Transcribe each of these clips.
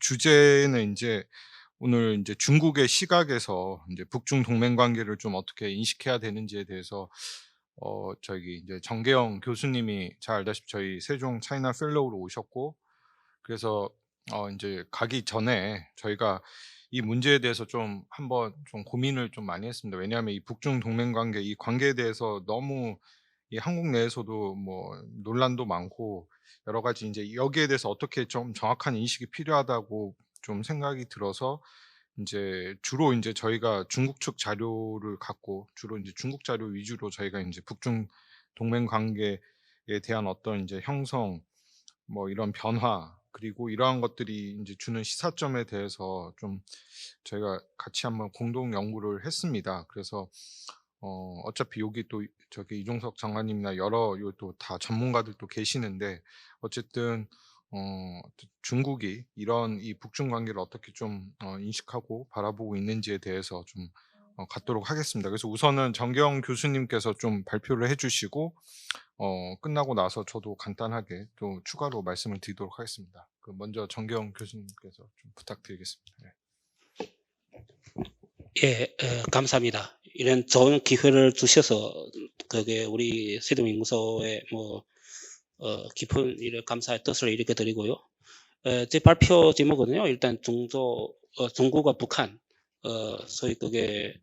주제는 이제 오늘 이제 중국의 시각에서 이제 북중 동맹 관계를 좀 어떻게 인식해야 되는지에 대해서 저기 이제 정계영 교수님이 잘 알다시피 저희 세종 차이나 펠로우로 오셨고, 그래서 인제 가기 전에 저희가 이 문제에 대해서 좀 한번 좀 고민을 좀 많이 했습니다. 왜냐하면 이 북중 동맹 관계, 이 관계에 대해서 너무 이 한국 내에서도 뭐 논란도 많고 여러 가지 인제 여기에 대해서 어떻게 좀 정확한 인식이 필요하다고 좀 생각이 들어서, 인제 주로 인제 저희가 중국 측 자료를 갖고 주로 인제 중국 자료 위주로 저희가 인제 북중 동맹 관계에 대한 어떤 인제 형성, 뭐 이런 변화, 그리고 이러한 것들이 인제 주는 시사점에 대해서 좀 저희가 같이 한번 공동 연구를 했습니다. 그래서 어차피 여기 또 저기 이종석 장관님이나 여러 요 또 다 전문가들도 계시는데, 어쨌든 중국이 이런 이 북중 관계를 어떻게 좀 인식하고 바라보고 있는지에 대해서 좀 갖도록 하겠습니다. 그래서 우선은 정경 교수님께서 좀 발표를 해 주시고, 끝나고 나서 저도 간단하게 또 추가로 말씀을 드리도록 하겠습니다. 먼저 정경 교수님께서 좀 부탁드리겠습니다. 네. 예, 감사합니다. 이런 좋은 기회를 주셔서 그게 우리 세종연구소에 깊은 이런 감사의 뜻을 이렇게 드리고요. 제 발표 제목은요, 일단 중국과 북한, 소위 그게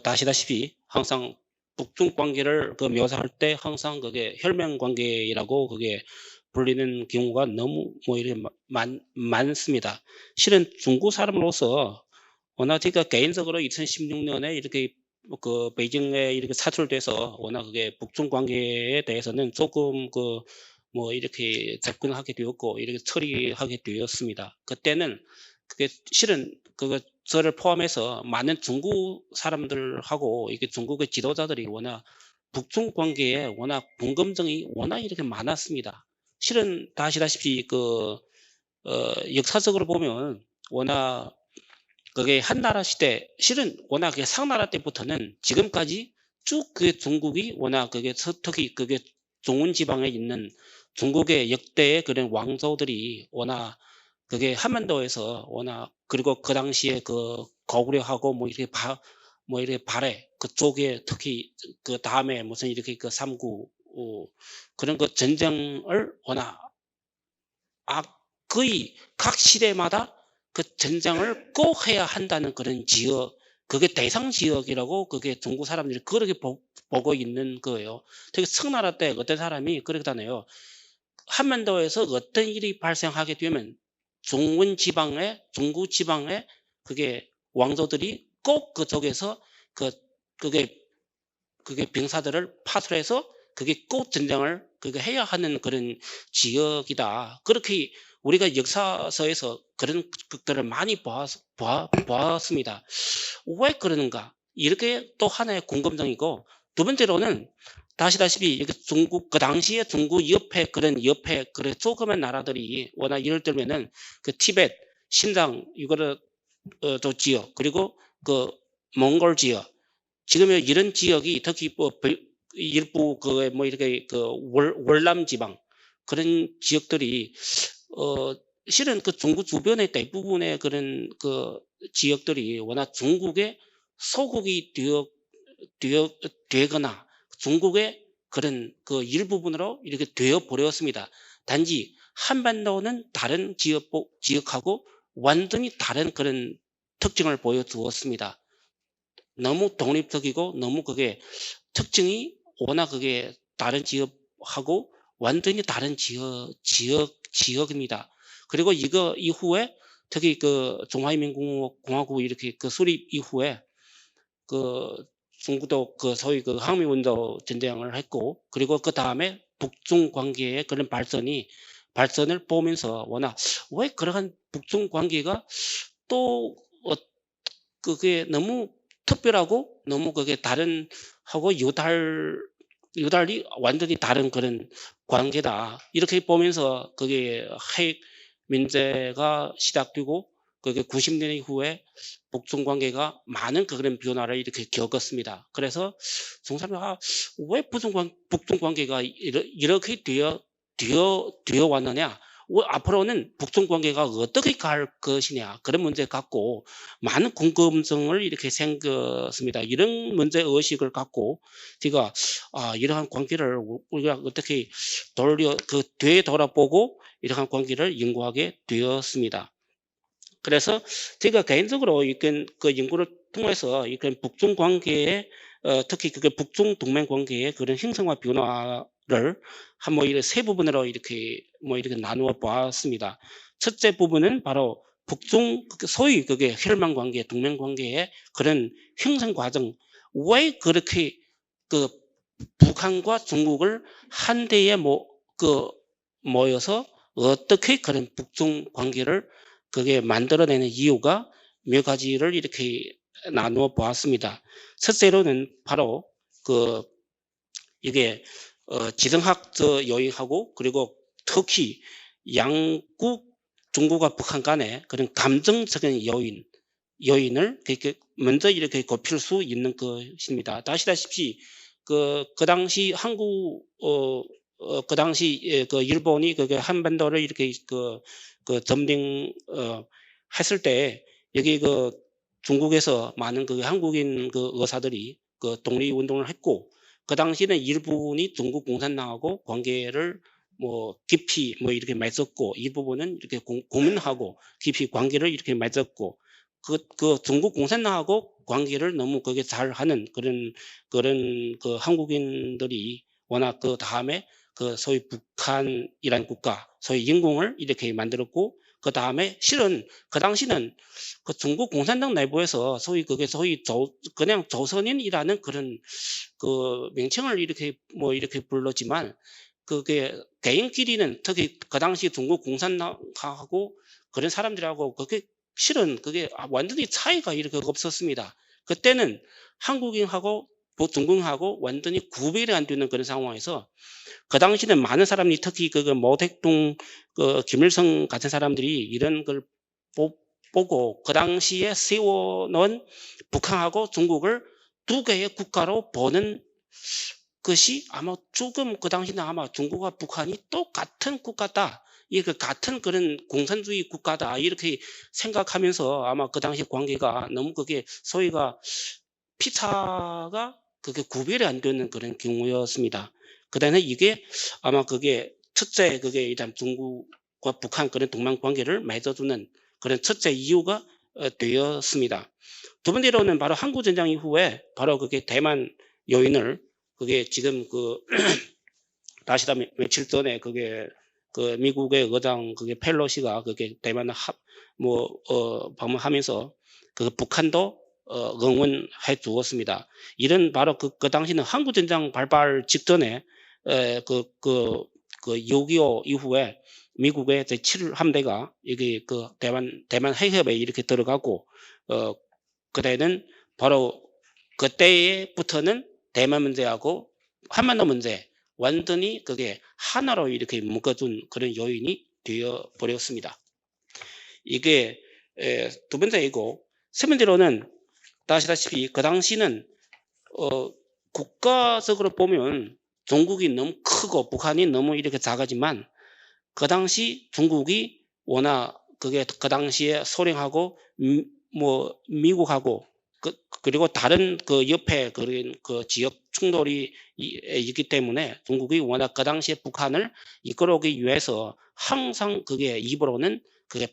다 아시다시피 항상 북중 관계를 묘사할 때 항상 그게 혈맹 관계라고 그게 불리는 경우가 너무 이렇게 많습니다. 실은 중국 사람으로서 워낙 제가 개인적으로 2016년에 이렇게 베이징에 이렇게 사출돼서 워낙 그게 북중 관계에 대해서는 조금 이렇게 접근하게 되었고 이렇게 처리하게 되었습니다. 그때는 그게 실은 저를 포함해서 많은 중국 사람들하고 이게 중국의 지도자들이 워낙 북중 관계에 워낙 궁금증이 워낙 이렇게 많았습니다. 실은 다 아시다시피 역사적으로 보면 워낙 그게 한나라 시대 실은 워낙 그게 상나라 때부터는 지금까지 쭉 중국이 워낙 특히 중원 지방에 있는 중국의 역대의 그런 왕조들이 워낙 그게 한반도에서 워낙, 그리고 그 당시에 고구려하고 이렇게 발해 그쪽에 특히 다음에 무슨 이렇게 삼국 그런 전쟁을 워낙 거의 각 시대마다 전쟁을 꼭 해야 한다는 그런 지역, 그게 대상 지역이라고 그게 중국 사람들이 그렇게 보고 있는 거예요. 특히 청나라 때 어떤 사람이 그러잖아요. 한반도에서 어떤 일이 발생하게 되면 중국 지방에 그게 왕조들이 꼭 그쪽에서 그게 병사들을 파출해서 그게 꼭 전쟁을 해야 하는 그런 지역이다. 그렇게 우리가 역사서에서 그런 것들을 많이 보았습니다. 왜 그러는가? 이렇게 또 하나의 궁금증이고, 두 번째로는 아시다시피 이게 그 당시에 중국 옆에 그런 조그만 나라들이 워낙 예를 들면은 티벳, 신장 이거를 또 지역, 그리고 몽골 지역, 지금 이런 지역이 특히 일부 이렇게 월남 지방 그런 지역들이 실은 중국 주변의 대부분의 그런 지역들이 워낙 중국의 소국이 되거나 중국의 그런 일부분으로 이렇게 되어 버렸습니다. 단지 한반도는 다른 지역하고 완전히 다른 그런 특징을 보여주었습니다. 너무 독립적이고 너무 그게 특징이 워낙 그게 다른 지역하고 완전히 다른 지역입니다. 그리고 이거 이후에 특히 중화인민공화국 이렇게 수립 이후에 중국도 소위 항미운동 전쟁을 했고, 그리고 그 다음에 북중 관계의 그런 발전을 보면서 워낙 왜 그러한 북중 관계가 또 그게 너무 특별하고 너무 그게 다른하고 유달리 완전히 다른 그런 관계다. 이렇게 보면서 그게 핵 문제가 시작되고 그게 90년 이후에 북중 관계가 많은 그런 변화를 이렇게 겪었습니다. 그래서 중국 사람이 왜 북중 관계가 이렇게 되어 왔느냐? 앞으로는 북중 관계가 어떻게 갈 것이냐 그런 문제 갖고 많은 궁금증을 이렇게 생겼습니다. 이런 문제 의식을 갖고 제가 이러한 관계를 우리가 어떻게 되돌아보고 이러한 관계를 연구하게 되었습니다. 그래서 제가 개인적으로 이건 그 연구를 통해서 이건 북중 관계에 특히 그게 북중 동맹 관계의 그런 형성과 변화를 한번 이렇게 세 부분으로 이렇게 나누어 보았습니다. 첫째 부분은 바로 북중 소위 그게 혈망 관계, 동맹 관계의 그런 형성 과정, 왜 그렇게 그 북한과 중국을 한데에 모여서 어떻게 그런 북중 관계를 그게 만들어내는 이유가 몇 가지를 이렇게 나누어 보았습니다. 첫째로는 바로 이게 지정학적 요인하고 그리고 특히 양국 중국과 북한 간의 그런 감정적인 요인을 먼저 이렇게 곱필 수 있는 것입니다. 아시다시피 그 당시 한국 그 당시 그 일본이 그게 한반도를 이렇게 점령 했을 때 여기 중국에서 많은 한국인 의사들이 독립운동을 했고 그 당시에는 일본이 중국 공산당하고 관계를 깊이 이렇게 맺었고 일부분은 이렇게 고민하고 깊이 관계를 이렇게 맺었고 중국 공산당하고 관계를 너무 그게 잘하는 그런 한국인들이 워낙 다음에 소위 북한이라는 국가, 소위 영공을 이렇게 만들었고, 그 다음에 실은 그 당시는 중국 공산당 내부에서 소위 그냥 조선인이라는 그런 명칭을 이렇게 불렀지만, 그게 개인끼리는 특히 그 당시 중국 공산당하고 그런 사람들하고 실은 그게 완전히 차이가 이렇게 없었습니다. 그때는 한국인하고 중국하고 완전히 구별이 안 되는 그런 상황에서 그 당시는 많은 사람들이 특히 모택동 김일성 같은 사람들이 이런 걸 보고 그 당시에 세워놓은 북한하고 중국을 두 개의 국가로 보는 것이 아마 조금 그 당시는 아마 중국과 북한이 똑같은 국가다. 같은 그런 공산주의 국가다. 이렇게 생각하면서 아마 그 당시 관계가 너무 소위가 피차가 구별이 안 되는 그런 경우였습니다. 그 다음에 이게 아마 첫째 일단 중국과 북한 그런 동맹 관계를 맺어주는 그런 첫째 이유가 되었습니다. 두 번째로는 바로 한국전쟁 이후에 바로 대만 요인을 지금 다시다 며칠 전에 미국의 의장 펠로시가 대만을 방문하면서 북한도 응원해 주었습니다. 이런 바로 그 당시는 한국전쟁 발발 직전에 6.25 이후에 미국의 제7 함대가 여기 대만 해협에 이렇게 들어가고 그때는 바로 그때부터는 대만 문제하고 한반도 문제 완전히 하나로 이렇게 묶어준 그런 요인이 되어 버렸습니다. 이게 두 번째이고 세 번째로는 아시다시피 그 당시는 국가적으로 보면 중국이 너무 크고 북한이 너무 이렇게 작아지만 그 당시 중국이 워낙 그 당시에 소련하고 미국하고 그리고 다른 옆에 지역 충돌이 있기 때문에 중국이 워낙 그 당시에 북한을 이끌어오기 위해서 항상 입으로는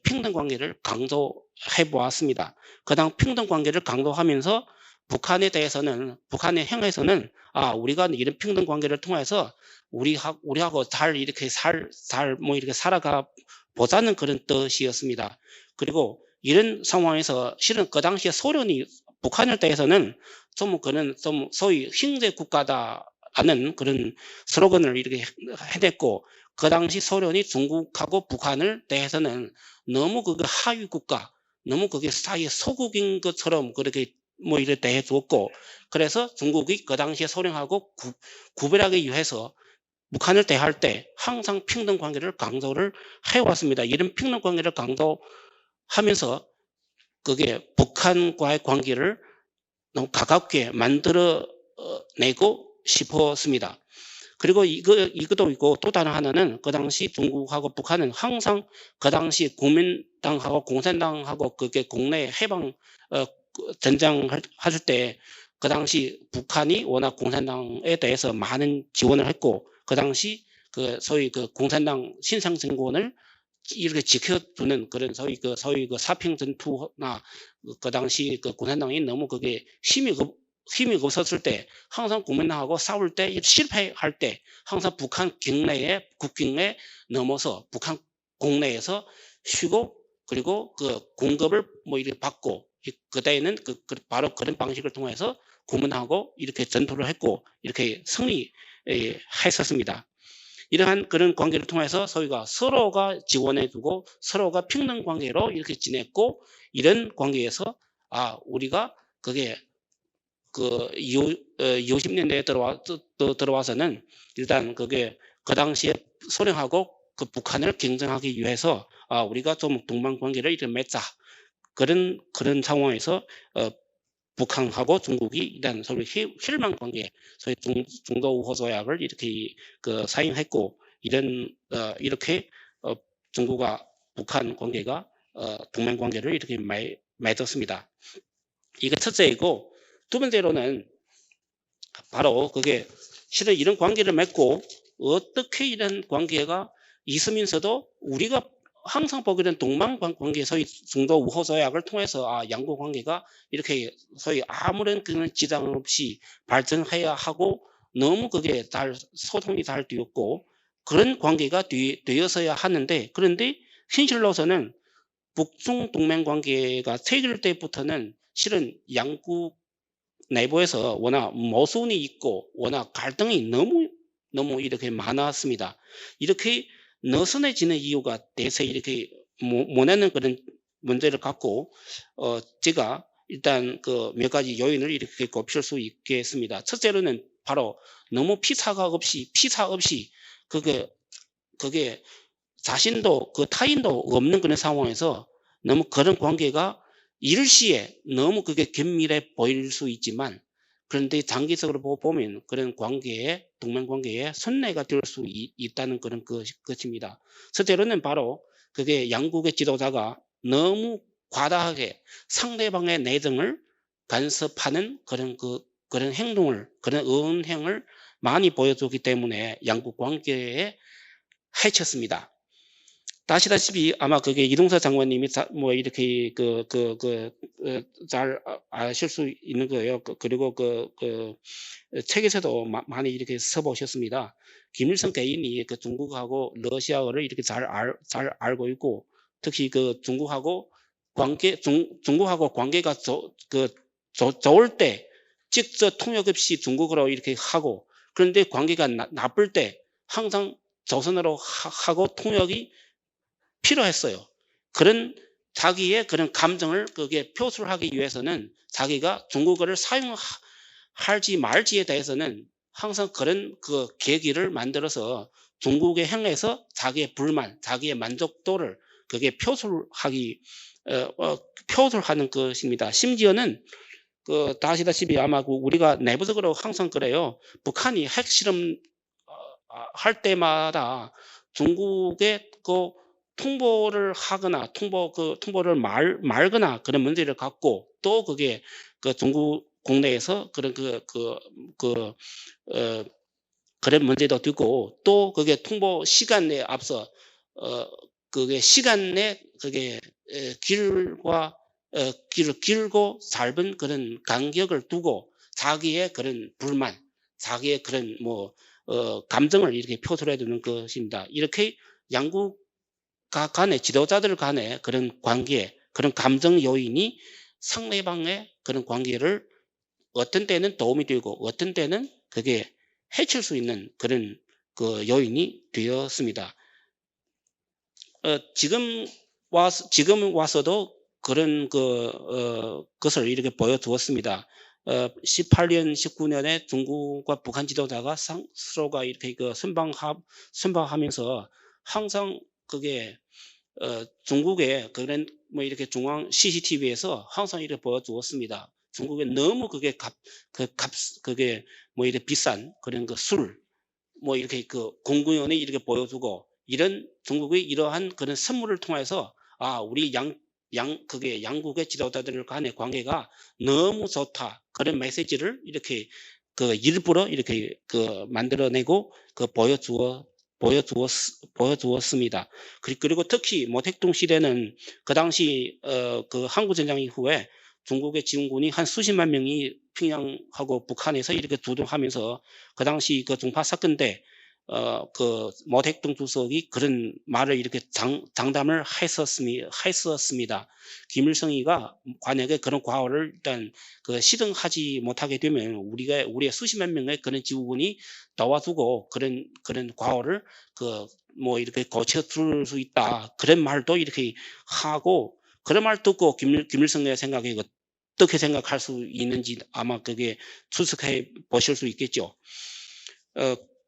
평등 관계를 강조해 보았습니다. 그다음 평등 관계를 강조하면서 북한에 대해서는 북한을 향해서는 우리가 이런 평등 관계를 통해서 우리하고 이렇게 살아가 보자는 그런 뜻이었습니다. 그리고 이런 상황에서 실은 그 당시에 소련이 북한에 대해서는 좀 소위 형제 국가다라는 그런 슬로건을 이렇게 해냈고 그 당시 소련이 중국하고 북한을 대해서는 너무 하위 국가, 너무 사이에 소국인 것처럼 그렇게 이렇게 대해 주었고 그래서 중국이 그 당시에 소련하고 구별하기 위해서 북한을 대할 때 항상 평등 관계를 강조를 해왔습니다. 이런 평등 관계를 강조하면서 북한과의 관계를 너무 가깝게 만들어내고 싶었습니다. 그리고 이것도 있고 또 다른 하나는 그 당시 중국하고 북한은 항상 그 당시 국민당하고 공산당하고 그게 국내 해방 전쟁 하실 때 그 당시 북한이 워낙 공산당에 대해서 많은 지원을 했고 그 당시 그 소위 그 공산당 신상 정권을 이렇게 지켜주는 그런 소위 그 사평 전투나 그 당시 그 공산당이 너무 그게 힘이 없었을 때 항상 국민당하고 싸울 때 실패할 때 항상 북한 경내에 국경에 넘어서 북한 국내에서 쉬고 그리고 그 공급을 뭐 이렇게 받고 그때는 바로 그런 방식을 통해서 국민당하고 이렇게 전투를 했고 이렇게 승리했었습니다. 이러한 그런 관계를 통해서 저희가 서로가 지원해주고 서로가 평등 관계로 이렇게 지냈고 이런 관계에서 우리가 그게 그 60년대에 들어와서는 일단 그게 그 당시에 소련하고 그 북한을 경쟁하기 위해서 우리가 좀 동반 관계를 이렇게 맺자 그런 상황에서 북한하고 중국이 일단 서로 혈망 관계, 소위 중도 우호 조약을 이렇게 사인했고 이렇게 중국과 북한 관계가 동맹 관계를 이렇게 맺었습니다. 이게 첫째이고 두 번째로는 바로 그게 실은 이런 관계를 맺고 어떻게 이런 관계가 있으면서도 우리가 항상 보게 된 동맹 관계, 소위 중도 우호 조약을 통해서 양국 관계가 이렇게 소위 아무런 그런 지장 없이 발전해야 하고 너무 그게 소통이 잘 되었고 그런 관계가 되어서야 하는데 그런데 현실로서는 북중 동맹 관계가 생길 때부터는 실은 양국 내부에서 워낙 모순이 있고 워낙 갈등이 너무 이렇게 많았습니다. 이렇게 느슨해지는 이유가 대세 이렇게 모내는 그런 문제를 갖고 제가 일단 그 몇 가지 요인을 이렇게 꼽힐 수 있겠습니다. 첫째로는 바로 너무 피사 없이 그게 자신도 그 타인도 없는 그런 상황에서 너무 그런 관계가 일시에 너무 그게 긴밀해 보일 수 있지만 그런데 장기적으로 보면 그런 관계에 동맹 관계에 선례가 될 수 있다는 그런 것입니다. 첫째로는 바로 그게 양국의 지도자가 너무 과다하게 상대방의 내정을 간섭하는 그런 행동을 그런 언행을 많이 보여주기 때문에 양국 관계에 해쳤습니다. 아시다시피 아마 그게 이동서 장관님이 뭐 이렇게 잘 아실 수 있는 거예요. 그리고 책에서도 많이 이렇게 써보셨습니다. 김일성 개인이 그 중국하고 러시아어를 이렇게 잘 알고 있고 특히 그 중국하고 관계가 좋을 때 직접 통역 없이 중국어로 이렇게 하고 그런데 관계가 나쁠 때 항상 조선어로 하고 통역이 필요했어요. 그런 자기의 그런 감정을 그게 표출을 하기 위해서는 자기가 중국어를 사용할지 말지에 대해서는 항상 그런 그 계기를 만들어서 중국에 향해서 자기의 불만, 자기의 만족도를 그게 표출하는 것입니다. 심지어는 다 아시다시피 아마 우리가 내부적으로 항상 그래요. 북한이 핵실험 할 때마다 중국의 통보를 하거나 통보를 말거나 그런 문제를 갖고 또 그게 중국 국내에서 그런 그런 문제도 되고 또 그게 통보 시간에 앞서 그게 시간에 그게 길고 짧은 그런 간격을 두고 자기의 그런 불만, 자기의 그런 감정을 이렇게 표출해 두는 것입니다. 이렇게 양국 간의 지도자들 간의 그런 관계, 그런 감정 요인이 상대방의 그런 관계를 어떤 때는 도움이 되고 어떤 때는 그게 해칠 수 있는 그런 요인이 되었습니다. 지금 와서도 그런 것을 이렇게 보여주었습니다. 18년, 19년에 중국과 북한 지도자가 서로가 이렇게 선방하면서 항상 그게 중국의 그런 이렇게 중앙 CCTV에서 항상 이렇게 보여주었습니다. 중국에 너무 그게 그게 이렇게 비싼 그런 술 뭐 이렇게 그 공군연에 이렇게 보여주고 이런 중국의 이러한 그런 선물을 통해서 우리 그게 양국의 지도자들 간의 관계가 너무 좋다. 그런 메시지를 이렇게 그 일부러 이렇게 그 만들어내고 그 보여주었습니다. 그리고 특히 모택동 시대는 그 당시 그 한국전쟁 이후에 중국의 지원군이 한 수십만 명이 평양하고 북한에서 이렇게 두둔하면서 그 당시 그 종파 사건 때 그 모택동 주석이 그런 말을 이렇게 장담을 했었습니다. 김일성이가 만약에 그런 과오를 일단 그 시정하지 못하게 되면 우리의 수십만 명의 그런 지구군이 도와주고 그런 과오를 그 뭐 이렇게 고쳐줄 수 있다. 그런 말도 이렇게 하고 그런 말 듣고 김일성의 생각에 어떻게 생각할 수 있는지 아마 그게 추측해 보실 수 있겠죠.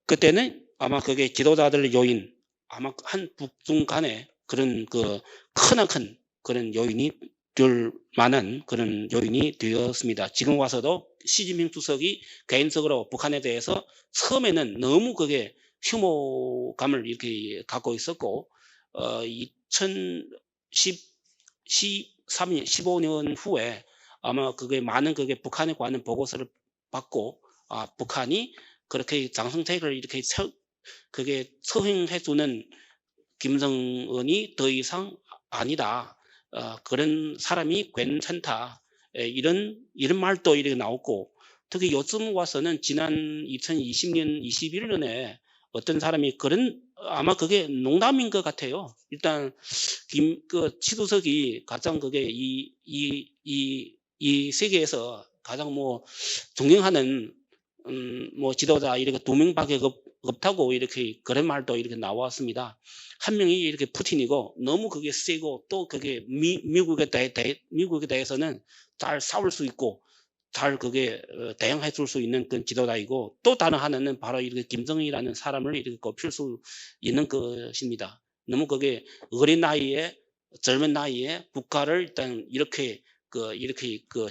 그때는 아마 그게 지도자들 요인, 아마 한 북중 간에 그런 그 크나큰 그런 요인이 될 만한 그런 요인이 되었습니다. 지금 와서도 시진핑 주석이 개인적으로 북한에 대해서 처음에는 너무 그게 혐오감을 이렇게 갖고 있었고, 2013년, 15년 후에 아마 그게 많은 그게 북한에 관한 보고서를 받고, 북한이 그렇게 장성택을 이렇게 그게 서행해주는 김정은이 더 이상 아니다. 그런 사람이 괜찮다. 이런 말도 이렇게 나오고, 특히 요즘 와서는 지난 2020년, 21년에 어떤 사람이 아마 그게 농담인 것 같아요. 일단, 치두석이 가장 그게 이 세계에서 가장 뭐 존경하는 뭐 지도자 이렇게 2명밖에 없다고 이렇게 그런 말도 이렇게 나왔습니다. 한 명이 이렇게 푸틴이고 너무 그게 세고 또 그게 미국에 대해서는 잘 싸울 수 있고 잘 그게 대응해 줄 수 있는 그런 지도자이고 또 다른 하나는 바로 이렇게 김정일이라는 사람을 이렇게 꼽힐 수 있는 것입니다. 너무 그게 어린 나이에 젊은 나이에 국가를 일단 이렇게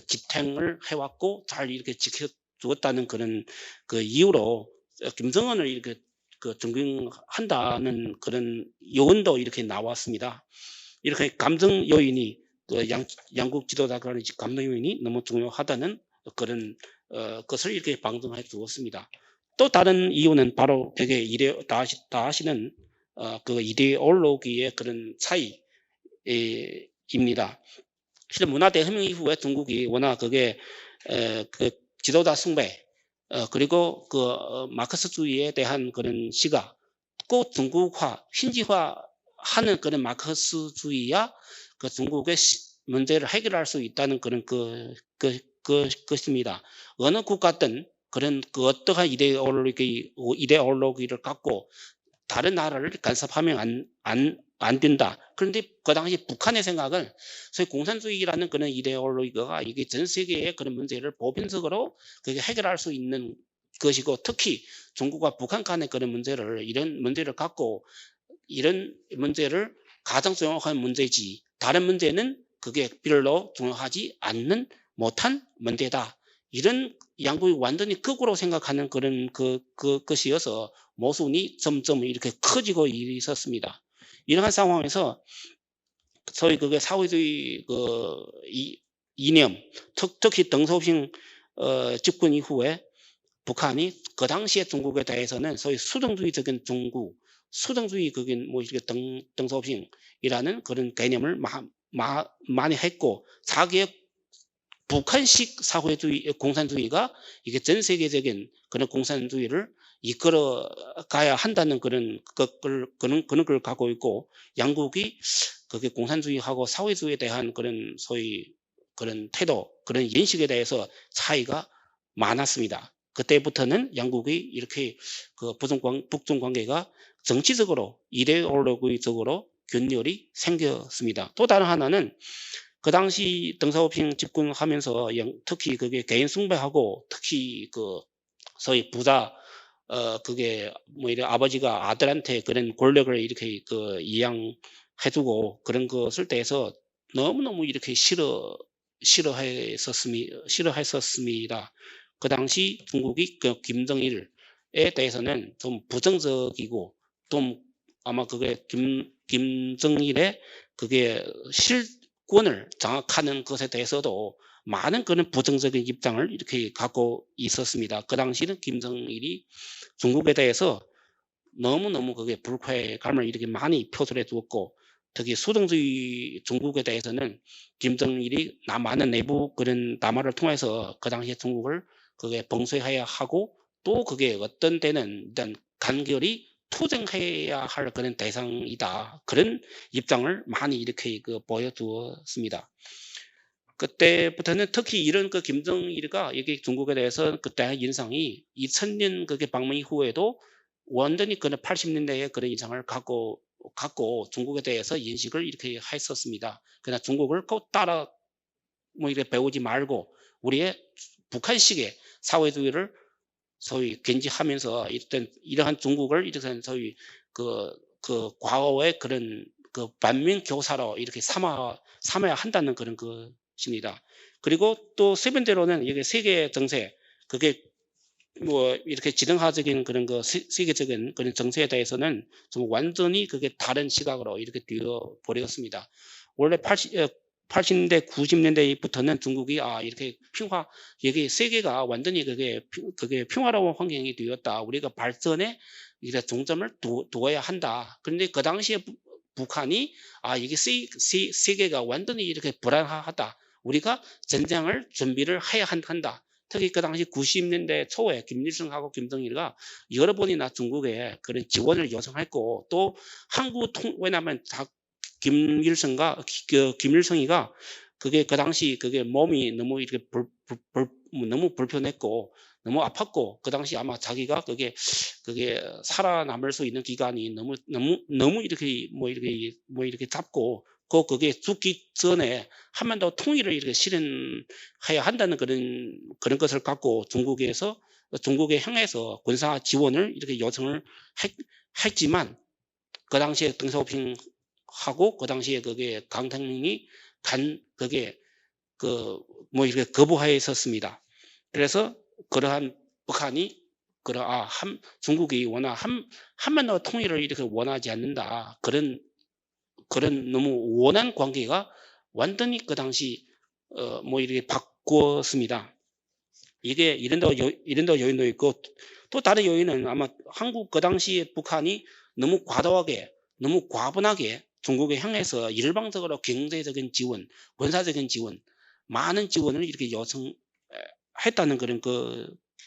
지탱을 해왔고 잘 이렇게 지켜주었다는 그런 그 이유로 김정은을 이렇게 존경한다는 그런 요원도 이렇게 나왔습니다. 이렇게 감정 요인이 양국 지도자 간의 감정 요인이 너무 중요하다는 그런 것을 이렇게 방증해 주었습니다. 또 다른 이유는 바로 되게 다 아시는 그 이데올로기의 그런 차이입니다. 실은 문화대혁명 이후에 중국이 워낙 그게 그 지도자 숭배 그리고 마크스주의에 대한 그런 시각, 꼭 중국화, 신지화하는 그런 마크스주의야 그 중국의 문제를 해결할 수 있다는 그런 것입니다. 어느 국가든 그런 어떠한 이데올로기를 갖고 다른 나라를 간섭하면 안 된다. 그런데 그 당시 북한의 생각은 소위 공산주의라는 그런 이데올로기가 이게 전 세계의 그런 문제를 보편적으로 그게 해결할 수 있는 것이고 특히 중국과 북한 간의 그런 이런 문제를 갖고 이런 문제를 가장 중요한 문제지 다른 문제는 그게 별로 중요하지 못한 문제다. 이런 양국이 완전히 극으로 생각하는 그런 것이어서 모순이 점점 이렇게 커지고 있었습니다. 이러한 상황에서 소위 그게 사회주의 이념, 특히 덩소핑 집권 이후에 북한이 그 당시에 중국에 대해서는 소위 수동주의적인 중국, 수동주의 그게 뭐 이렇게 덩소핑이라는 그런 개념을 많이 했고 자기의 북한식 사회주의, 공산주의가 이게 전 세계적인 그런 공산주의를 이끌어 가야 한다는 그런 걸 갖고 있고 양국이 그게 공산주의하고 사회주의에 대한 그런 소위 그런 태도, 그런 인식에 대해서 차이가 많았습니다. 그때부터는 양국이 이렇게 북중 관계가 정치적으로 이데올로기적으로 균열이 생겼습니다. 또 다른 하나는 그 당시 덩사오핑 집권하면서 특히 그게 개인 숭배하고 특히 소위 부자 그게 뭐 이런 아버지가 아들한테 그런 권력을 이렇게 이양해주고 그런 것을 대해서 너무너무 이렇게 싫어했었습니다. 그 당시 중국이 김정일 대해서는 좀 부정적이고 좀 아마 그게 김정일의 그게 실권을 장악하는 것에 대해서도 많은 그런 부정적인 입장을 이렇게 갖고 있었습니다. 그 당시는 김정일이 중국에 대해서 너무너무 그게 불쾌감을 이렇게 많이 표출해 두었고, 특히 수동주의 중국에 대해서는 김정일이 많은 내부 그런 담화를 통해서 그 당시에 중국을 그게 봉쇄해야 하고, 또 그게 어떤 때는 일단 간결히 투쟁해야 할 그런 대상이다. 그런 입장을 많이 이렇게 보여두었습니다. 그때부터는 특히 이런 김정일이가 이게 중국에 대해서 그때 인상이 2000년 그게 방문 이후에도 완전히 그런 80년대의 그런 인상을 갖고 중국에 대해서 인식을 이렇게 했었습니다. 그러나 중국을 꼭 따라 이렇게 배우지 말고 우리의 북한식의 사회주의를 소위 견지하면서 이러한 중국을 이렇게 소위 과거의 그런 반면 교사로 이렇게 삼아야 한다는 그런 것입니다. 그리고 또 세 번째로는 이게 세계 정세, 그게 이렇게 지정학적인 그런 세계적인 그런 정세에 대해서는 좀 완전히 그게 다른 시각으로 이렇게 되어버렸습니다. 원래 80년대, 90년대부터는 중국이 이렇게 여기 세계가 완전히 그게 평화로운 환경이 되었다. 우리가 발전에 이제 중점을 두어야 한다. 그런데 그 당시에 북한이 이게 세계가 완전히 이렇게 불안하다. 우리가 전쟁을 준비를 해야 한다. 특히 그 당시 90년대 초에 김일성하고 김정일과 여러 번이나 중국에 그런 지원을 요청했고, 또 왜냐하면 김일성이가 그게 그 당시 그게 몸이 너무 이렇게 너무 불편했고 너무 아팠고, 그 당시 아마 자기가 그게 살아남을 수 있는 기간이 너무 이렇게 잡고, 그게 죽기 전에 한반도 통일을 이렇게 실현해야 한다는 그런 것을 갖고 중국에 향해서 군사 지원을 이렇게 요청을 했지만, 그 당시에 덩샤오핑하고 그 당시에 그게 강택민이 이렇게 거부하였었습니다. 그래서 그러한 북한이 중국이 워낙 한반도 통일을 이렇게 원하지 않는다. 그런 너무 원한 관계가 완전히 그 당시 이렇게 바꿨습니다. 이게 이런 요인도 있고, 또 다른 요인은 아마 한국 그 당시에 북한이 너무 과분하게 중국에 향해서 일방적으로 경제적인 지원, 군사적인 지원, 많은 지원을 이렇게 요청했다는 그런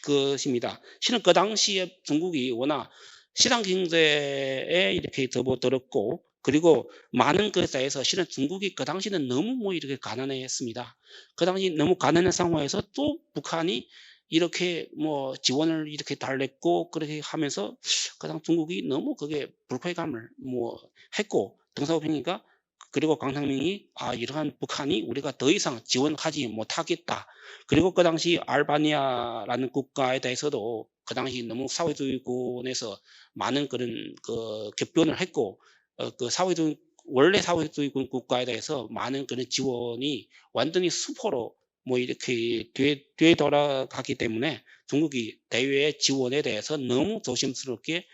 것입니다. 실은 그 당시에 중국이 워낙 시장 경제에 이렇게 접어들었고, 그리고 많은 것에 대해서 실은 중국이 그 당시는 너무 이렇게 가난했습니다. 그 당시 너무 가난한 상황에서 또 북한이 이렇게 지원을 이렇게 달랬고, 그렇게 하면서 그당 중국이 너무 그게 불쾌감을 했고, 덩샤오핑이가 그리고 강상민이 이러한 북한이 우리가 더 이상 지원하지 못하겠다. 그리고 그 당시 알바니아라는 국가에 대해서도 그 당시 너무 사회주의권에서 많은 그런 격변을 했고, 원래 사회주의권 국가에 대해서 많은 그런 지원이 완전히 수포로 이렇게 되돌아가기 때문에 중국이 대외의 지원에 대해서 너무 조심스럽게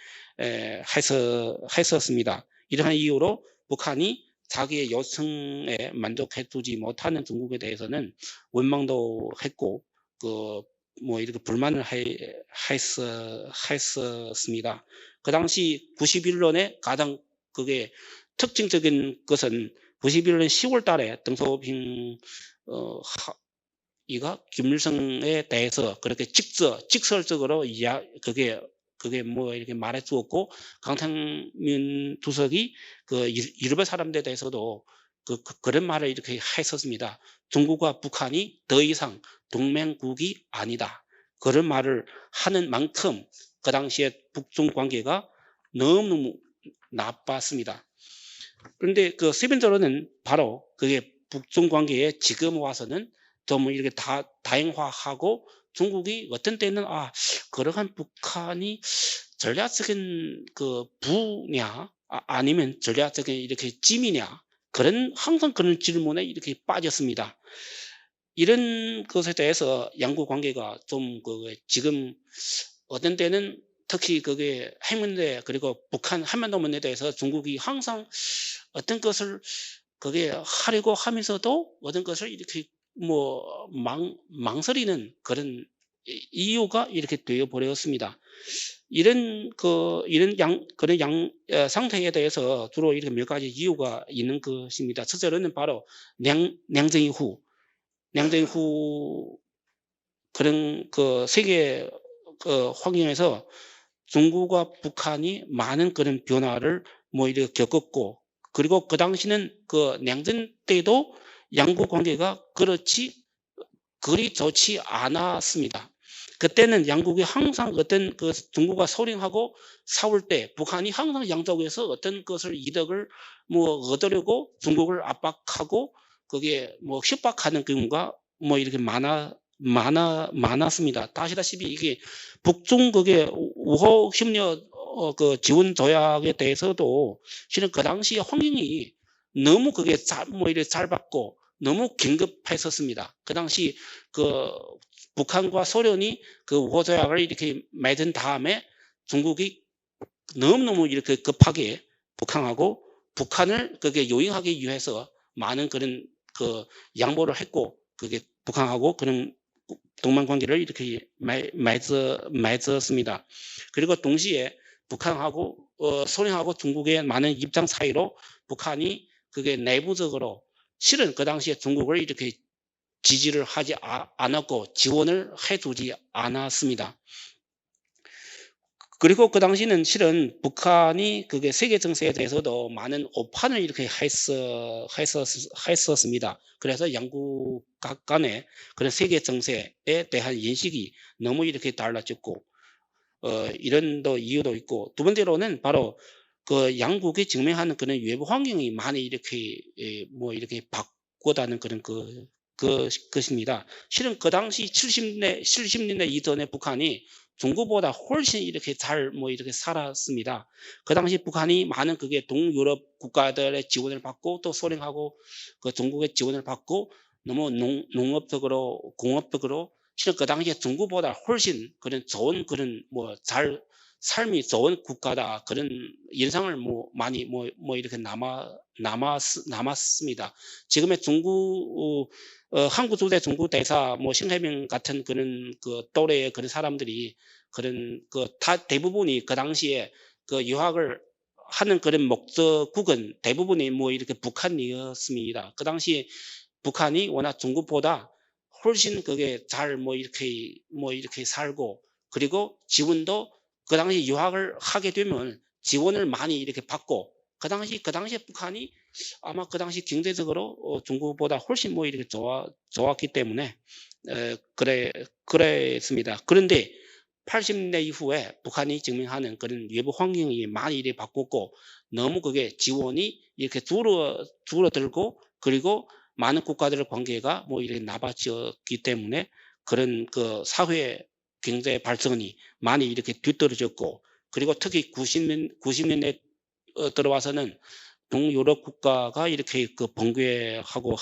했었습니다. 이러한 이유로 북한이 자기의 요청에 만족해주지 못하는 중국에 대해서는 원망도 했고, 이렇게 불만을 했었습니다. 그 당시 91년에 가장 그게 특징적인 것은 91년 10월 달에 덩샤오핑 이가 김일성에 대해서 그렇게 직설적으로 그게 이렇게 말해 주었고, 강상민 주석이 일베 사람들에 대해서도 그런 말을 이렇게 했었습니다. 중국과 북한이 더 이상 동맹국이 아니다. 그런 말을 하는 만큼 그 당시에 북중 관계가 너무너무 나빴습니다. 그런데 세 번째로는 바로 그게 북중 관계에 지금 와서는 좀 이렇게 다양화하고, 중국이 어떤 때는 그러한 북한이 전략적인 부냐 아니면 전략적인 이렇게 짐이냐, 항상 그런 질문에 이렇게 빠졌습니다. 이런 것에 대해서 양국 관계가 좀 지금 어떤 때는 특히 그게 핵문제 그리고 북한 한반도 문제에 대해서 중국이 항상 어떤 것을 그게 하려고 하면서도 어떤 것을 이렇게 뭐 망설이는 그런 이유가 이렇게 되어 버렸습니다. 이런 상태에 대해서 주로 이렇게 몇 가지 이유가 있는 것입니다. 첫째로는 바로 냉전 이후 그런 그 세계 그 환경에서 중국과 북한이 많은 그런 변화를 뭐 이렇게 겪었고, 그리고 그 당시는 그 냉전 때도 양국 관계가 그리 좋지 않았습니다. 그때는 양국이 항상 어떤 그 중국과 소련하고 싸울 때 북한이 항상 양쪽에서 어떤 것을 이득을 뭐 얻으려고 중국을 압박하고 그게 뭐 협박하는 경우가 뭐 이렇게 많았습니다. 아시다시피 이게 북중 그게 우호 협력 그 지원 조약에 대해서도 실은 그 당시 환경이 너무 그게 뭐 이렇게 잘 받고 너무 긴급했었습니다. 그 당시 그 북한과 소련이 그 우호 조약을 이렇게 맺은 다음에 중국이 너무너무 이렇게 급하게 북한을 그게 요행하기 위해서 많은 그런 그 양보를 했고, 그게 북한하고 그런 동맹 관계를 이렇게 맺었습니다. 그리고 동시에 북한하고 소련하고 중국의 많은 입장 사이로 북한이 그게 내부적으로 실은 그 당시에 중국을 이렇게 지지를 하지 않았고 지원을 해주지 않았습니다. 그리고 그 당시는 실은 북한이 그게 세계 정세에 대해서도 많은 오판을 이렇게 했었습니다. 그래서 양국 간의 그런 세계 정세에 대한 인식이 너무 이렇게 달라졌고, 이런 이유도 있고, 두 번째로는 바로 그 양국이 직면하는 그런 외부 환경이 많이 이렇게 뭐 이렇게 바꾸다는 그런 것입니다. 실은 그 당시 70년대 이전에 북한이 중국보다 훨씬 이렇게 잘 뭐 이렇게 살았습니다. 그 당시 북한이 많은 그게 동유럽 국가들의 지원을 받고 또 소련하고 그 중국의 지원을 받고 너무 농업적으로 공업적으로 실은 그 당시에 중국보다 훨씬 그런 좋은 그런 뭐 삶이 좋은 국가다 그런 인상을 뭐 많이 뭐 이렇게 남았습니다. 지금의 한국 주재 중국 대사 뭐 싱해명 같은 그런 그 또래의 그런 사람들이 그런 대부분이 그 당시에 그 유학을 하는 그런 목적국은 대부분이 뭐 이렇게 북한이었습니다. 그 당시에 북한이 워낙 중국보다 훨씬 그게 잘 뭐 이렇게 살고, 그리고 지원도 그 당시 유학을 하게 되면 지원을 많이 이렇게 받고, 그 당시에 북한이 아마 그 당시 경제적으로 중국보다 훨씬 뭐 이렇게 좋았기 때문에 그랬습니다. 그런데 80년대 이후에 북한이 직면하는 그런 외부 환경이 많이 이렇게 바뀌었고, 너무 그게 지원이 이렇게 줄어들고, 그리고 많은 국가들의 관계가 뭐 이렇게 나빠졌기 때문에 그런 그 사회 경제 발전이 많이 이렇게 뒤떨어졌고, 그리고 특히 90년대 들어와서는 동유럽 국가가 이렇게 그 붕괴하고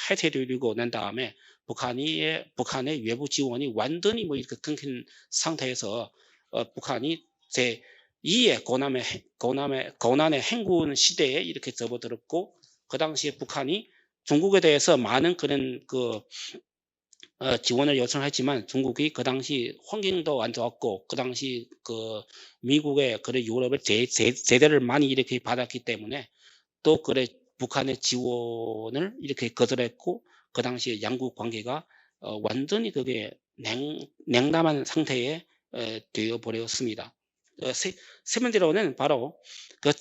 해체되고 난 다음에 북한의 외부 지원이 완전히 뭐 이렇게 끊긴 상태에서 북한이 제2의 고난의 행군 시대에 이렇게 접어들었고, 그 당시에 북한이 중국에 대해서 많은 그런 지원을 요청했지만 중국이 그 당시 환경도 안 좋았고, 그 당시 그 미국의 그런 유럽의 제재를 많이 이렇게 받았기 때문에 또 북한의 지원을 이렇게 거절했고, 그 당시에 양국 관계가 완전히 그게 냉담한 상태에 되어 버렸습니다. 세 번째로는 바로 그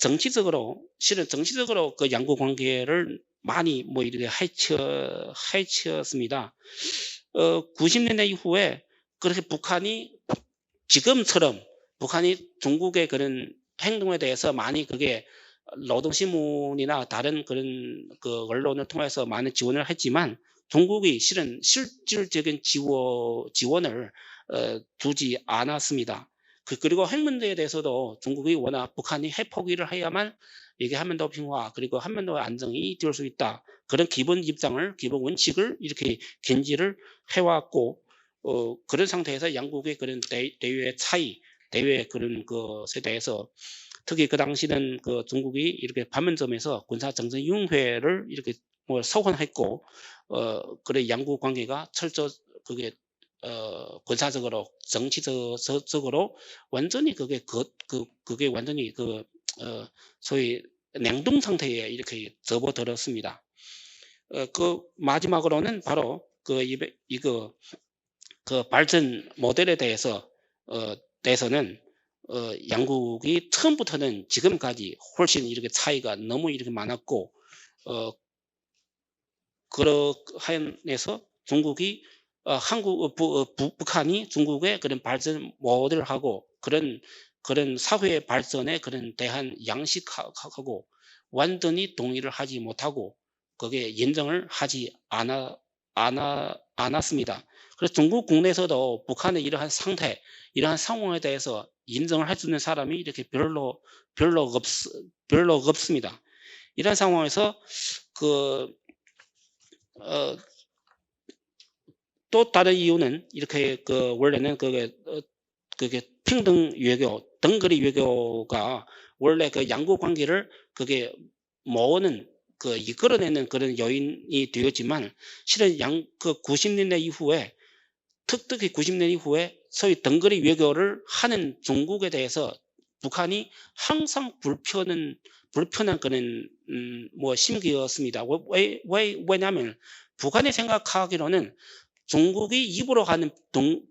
실은 정치적으로 그 양국 관계를 많이 뭐 이렇게 해쳤습니다. 90년대 이후에 그렇게 지금처럼 북한이 중국의 그런 행동에 대해서 많이 그게 노동신문이나 다른 그런 그 언론을 통해서 많은 지원을 했지만, 중국이 실은 실질적인 지원을 주지 않았습니다. 그리고 핵 문제에 대해서도 중국이 워낙 북한이 핵 포기를 해야만 이게 한반도 평화 그리고 한반도의 안정이 될 수 있다, 그런 기본 원칙을 이렇게 견지를 해왔고, 그런 상태에서 양국의 그런 대외의 차이 대외 그런 것에 대해서 특히 그 당시는 그 중국이 이렇게 판문점에서 군사정전위원회를 이렇게 뭐 석원했고 그래 양국 관계가 그게 군사적으로 정치적으로 완전히 그게 완전히 소위 냉동 상태에 이렇게 접어들었습니다. 그 마지막으로는 바로 그 발전 모델에 대해서는 양국이 처음부터는 지금까지 훨씬 이렇게 차이가 너무 이렇게 많았고 그러한에서 중국이 북한이 중국의 그런 발전 모델하고 그런 사회 발전에 그런 대한 양식하고 완전히 동의를 하지 못하고 거기에 인정을 하지 않았습니다. 그래서 중국 국내에서도 북한의 이러한 상태, 이러한 상황에 대해서 인정을 할 수 있는 사람이 이렇게 별로 없습니다. 이런 상황에서 또 다른 이유는 이렇게 원래는 그게 평등 외교, 덩거리 외교가 원래 그 양국 관계를 그게 모으는 이끌어내는 그런 요인이 되었지만 실은 90년대 이후에 특히 90년 이후에 소위 덩거리 외교를 하는 중국에 대해서 북한이 항상 불편한 그런 심기였습니다. 왜냐하면 북한이 생각하기로는 중국이 입으로 하는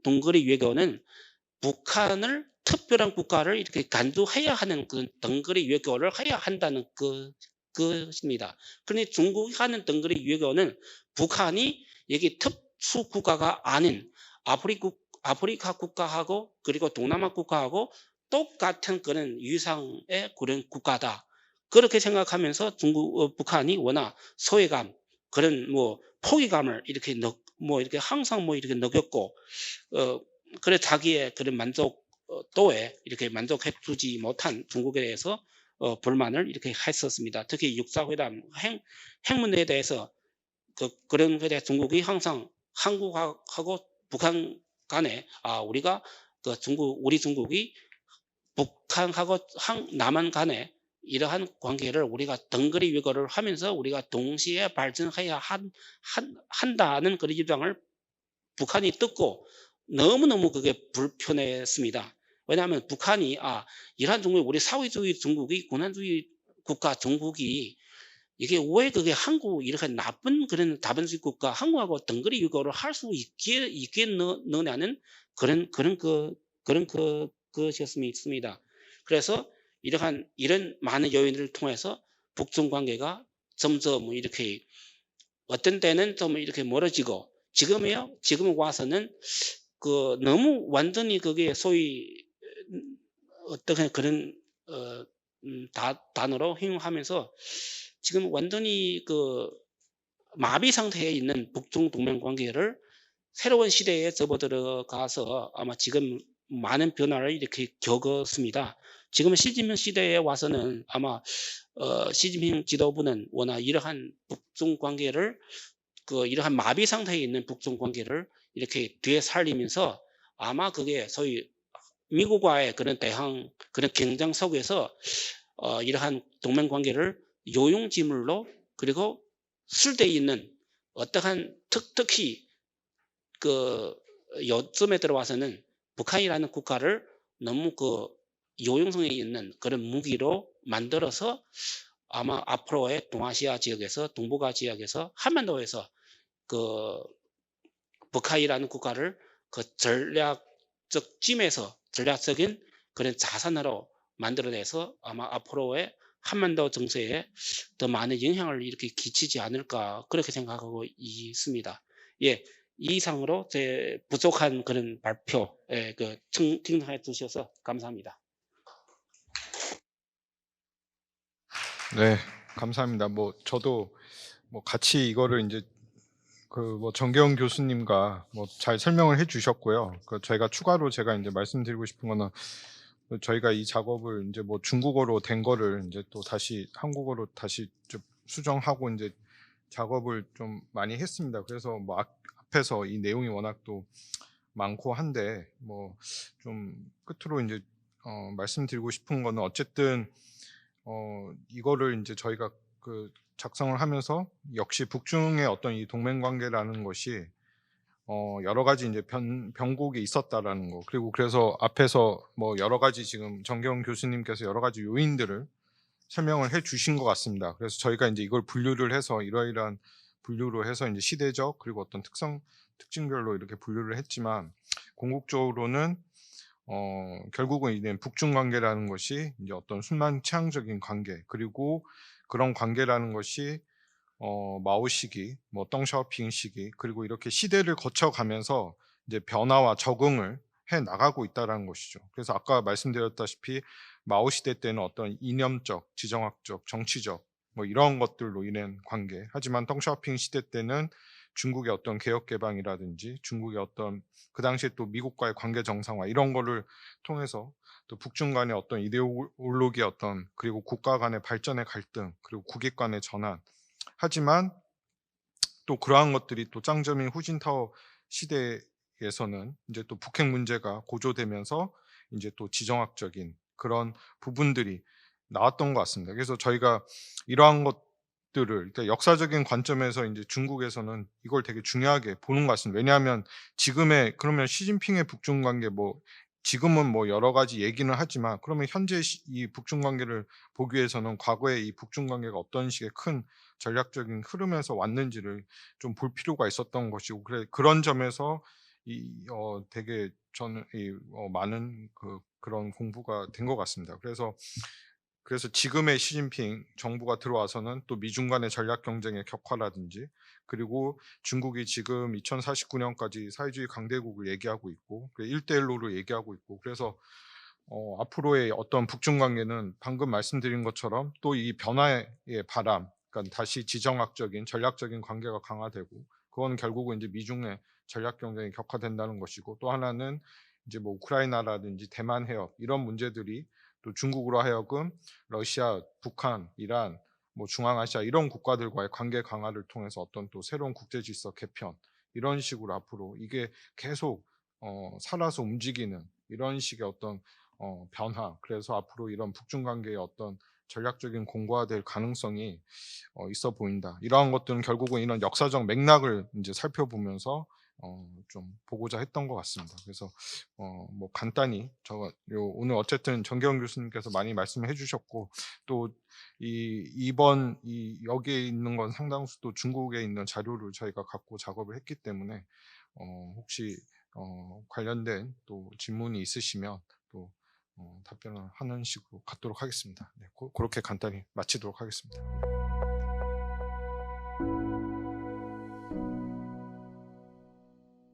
덩거리 외교는 북한을 특별한 국가를 이렇게 간주해야 하는 그 덩거리 외교를 해야 한다는 것입니다. 그런데 중국이 하는 덩거리 외교는 북한이 여기 특수 국가가 아닌 아프리카 국가하고 그리고 동남아 국가하고 똑같은 그런 위상의 그런 국가다. 그렇게 생각하면서 북한이 워낙 소외감, 그런 포기감을 이렇게 이렇게 항상 이렇게 느꼈고, 그래 자기의 그런 만족도에 이렇게 만족해 주지 못한 중국에 대해서 불만을 이렇게 했었습니다. 특히 육사회담 핵문제에 대해서 그런 것에 대해 중국이 항상 한국하고 북한 간에 우리가 우리 중국이 북한하고 남한 간에 이러한 관계를 우리가 덩거리 외교를 하면서 우리가 동시에 발전해야 한다는 그런 입장을 북한이 듣고 너무너무 그게 불편했습니다. 왜냐하면 북한이 이러한 중국이 우리 사회주의 중국이 공산주의 국가 중국이 이게 왜 그게 한국 이렇게 나쁜 그런 다변주의 국가 한국하고 덩거리 외교를 할 수 있겠느냐는 그런 것이었습니다. 그래서 이런 많은 요인들을 통해서 북중 관계가 점점 이렇게 어떤 때는 좀 이렇게 멀어지고 지금 와서는 너무 완전히 그게 소위 어떻게 그런 단어로 hình容하면서 지금 완전히 마비 상태에 있는 북중 동맹 관계를 새로운 시대에 접어들어가서 아마 지금 많은 변화를 이렇게 겪었습니다. 지금 시진핑 시대에 와서는 아마 시진핑 지도부는 워낙 이러한 북중 관계를 이러한 마비 상태에 있는 북중 관계를 이렇게 뒤에 살리면서 아마 그게 소위 미국과의 그런 그런 경쟁 속에서 이러한 동맹 관계를 요용지물로 그리고 쓸데 있는 어떠한 특히 요즘에 들어와서는 북한이라는 국가를 너무 요용성이 있는 그런 무기로 만들어서 아마 앞으로의 동아시아 지역에서 동북아 지역에서 한반도에서 북한이라는 국가를 전략적 찜에서 전략적인 그런 자산으로 만들어내서 아마 앞으로의 한반도 정세에 더 많은 영향을 이렇게 끼치지 않을까 그렇게 생각하고 있습니다. 예, 이상으로 제 부족한 그런 발표에 청팅해 주셔서 감사합니다. 네, 감사합니다. 저도 같이 이거를 이제 정계영 교수님과 잘 설명을 해주셨고요. 저희가 추가로 제가 이제 말씀드리고 싶은 거는 저희가 이 작업을 이제 중국어로 된 거를 이제 또 다시 한국어로 다시 좀 수정하고 이제 작업을 좀 많이 했습니다. 그래서 앞에서 이 내용이 워낙 또 많고 한데 뭐 좀 끝으로 인제 말씀드리고 싶은 거는 어쨌든 이거를 인제 저희가 그 작성을 하면서 역시 북중의 어떤 이 동맹 관계라는 것이 여러 가지 인제 변곡이 있었다라는 거, 그리고 그래서 앞에서 뭐 여러 가지 지금 정겨운 교수님께서 여러 가지 요인들을 설명을 해 주신 것 같습니다. 그래서 저희가 인제 이걸 분류를 해서 이러이러한 분류로 해서 인제 시대적 그리고 어떤 특징별로 이렇게 분류를 했지만, 궁극적으로는 결국은 이제 북중 관계라는 것이 인제 어떤 순만치항적인 관계, 그리고 그런 관계라는 것이 마오 시기, 뭐 덩샤오핑 시기, 그리고 이렇게 시대를 거쳐가면서 이제 변화와 적응을 해 나가고 있다라는 것이죠. 그래서 아까 말씀드렸다시피 마오 시대 때는 어떤 이념적, 지정학적, 정치적 뭐 이런 것들로 인한 관계. 하지만 덩샤오핑 시대 때는 중국의 어떤 개혁 개방이라든지 중국의 어떤 그 당시에 또 미국과의 관계 정상화 이런 거를 통해서 또 북중 간의 어떤 이데올로기의 어떤, 그리고 국가 간의 발전의 갈등, 그리고 국익 간의 전환. 하지만 또 그러한 것들이 또 짱저민 후진타오 시대에서는 이제 또 북핵 문제가 고조되면서 인제 또 지정학적인 그런 부분들이 나왔던 것 같습니다. 그래서 저희가 이러한 것들을, 그러니까 역사적인 관점에서 인제 중국에서는 이걸 되게 중요하게 보는 것 같습니다. 왜냐하면 지금의, 그러면 시진핑의 북중 관계 뭐 지금은 뭐 여러 가지 얘기는 하지만, 그러면 현재 이 북중 관계를 보기 위해서는 과거에 이 북중 관계가 어떤 식의 큰 전략적인 흐름에서 왔는지를 좀 볼 필요가 있었던 것이고, 그런 점에서 되게 저는 많은 그런 공부가 된 것 같습니다. 그래서 지금의 시진핑 정부가 들어와서는 또 미중 간의 전략 경쟁의 격화라든지, 그리고 중국이 지금 2049 년까지 사회주의 강대국을 얘기하고 있고 1대1로를 얘기하고 있고, 그래서 앞으로의 어떤 북중 관계는 방금 말씀드린 것처럼 또 이 변화의 바람, 그러니까 다시 지정학적인 전략적인 관계가 강화되고, 그거는 결국은 이제 미중의 전략 경쟁이 격화된다는 것이고, 또 하나는 이제 뭐 우크라이나라든지 대만 해협 이런 문제들이 또 중국으로 하여금 러시아, 북한, 이란, 뭐 중앙아시아 이런 국가들과의 관계 강화를 통해서 어떤 또 새로운 국제 질서 개편, 이런 식으로 앞으로 이게 계속 살아서 움직이는 이런 식의 어떤 변화. 그래서 앞으로 이런 북중 관계의 어떤 전략적인 공고화될 가능성이 있어 보인다. 이러한 것들은 결국은 이런 역사적 맥락을 인제 살펴보면서 좀 보고자 했던 것 같습니다. 그래서 뭐 간단히 오늘 어쨌든 정겨운 교수님께서 많이 말씀해 주셨고, 또 이번 여기에 있는 건 상당수 또 중국에 있는 자료를 저희가 갖고 작업을 했기 때문에 혹시 관련된 또 질문이 있으시면 또 답변을 하는 식으로 갖도록 하겠습니다. 네. 고렇게 간단히 마치도록 하겠습니다.